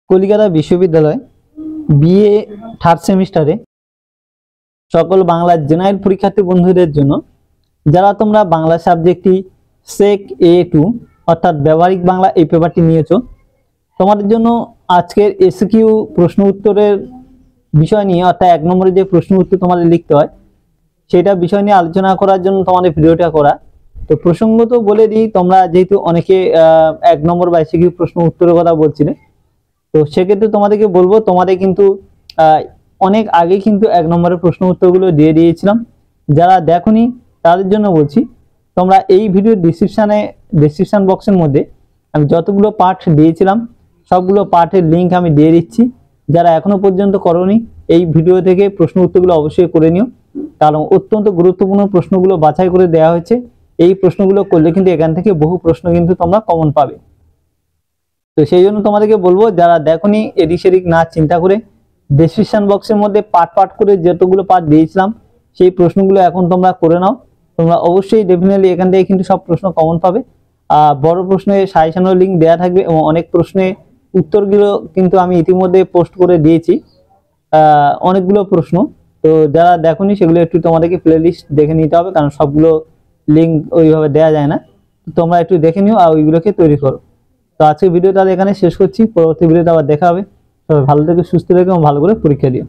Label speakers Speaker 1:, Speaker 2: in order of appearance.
Speaker 1: কলিকাতা বিশ্ববিদ্যালয় BA third সেমিস্টারে সকল বাংলা জেনারেল পরীক্ষার্থী বন্ধুদের জন্য যারা তোমরা বাংলা সাবজেক্টটি সেক A2 অর্থাৎ ব্যবহারিক বাংলা এই পেপারটি নিয়েছো, তোমাদের জন্য আজকের এসকিউ প্রশ্ন উত্তরের বিষয় নিয়ে অর্থাৎ 1 নম্বরে যে প্রশ্ন উত্তর তোমাদের লিখতে হয় সেটা বিষয় নিয়ে আলোচনা করার জন্য তোমাদের ভিডিওটা করা। তো প্রসঙ্গত বলে দিই, তোমরা যেহেতু অনেকে 1 নম্বর বা এসকিউ প্রশ্ন উত্তরের কথা বলছিলে, তো সেক্ষেত্রে তোমাদেরকে বলবো তোমাদের কিন্তু অনেক আগে কিন্তু 1 নম্বরের প্রশ্ন উত্তরগুলো দিয়ে দিয়েছিলাম। যারা দেখোনি তাদের জন্য বলছি, তোমরা এই ভিডিওর ডেসক্রিপশন বক্সের মধ্যে আমি যতগুলো পার্ট দিয়েছিলাম সবগুলো পার্টের লিঙ্ক আমি দিয়ে দিচ্ছি। যারা এখনো পর্যন্ত করোনি এই ভিডিও থেকে প্রশ্ন উত্তরগুলো অবশ্যই করে নিও, কারণ অত্যন্ত গুরুত্বপূর্ণ প্রশ্নগুলো বাছাই করে দেওয়া হয়েছে। এই প্রশ্নগুলো করলে কিন্তু এখান থেকে বহু প্রশ্ন কিন্তু তোমরা কমন পাবে। তো সেই জন্য তোমাদেরকে বলবো, যারা দেখোনি এদিক সেদিক না চিন্তা করে ডেসক্রিপশন বক্সের মধ্যে পার্ট করে যতগুলো পার্ট দিয়েছিলাম সেই প্রশ্নগুলো এখন তোমরা করে নাও। তোমরা অবশ্যই ডেফিনেটলি এখান থেকে কিন্তু সব প্রশ্ন কমন পাবে। বড় প্রশ্নে সাজেশনের লিঙ্ক দেওয়া থাকবে এবং অনেক প্রশ্নে উত্তরগুলো কিন্তু আমি ইতিমধ্যে পোস্ট করে দিয়েছি, অনেকগুলো প্রশ্ন। তো যারা দেখোনি সেগুলো একটু তোমাদেরকে প্লে লিস্ট দেখে নিতে হবে, কারণ সবগুলো লিঙ্ক ওইভাবে দেওয়া যায় না। তোমরা একটু দেখে নিও আর ওইগুলোকে তৈরি করো। তো আজকে ভিডিওটা এখানে শেষ করছি, পরবর্তী ভিডিওতে আবার দেখা হবে। সবাই ভালো থেকে সুস্থ থেকো এবং ভালো করে পরীক্ষা দিও।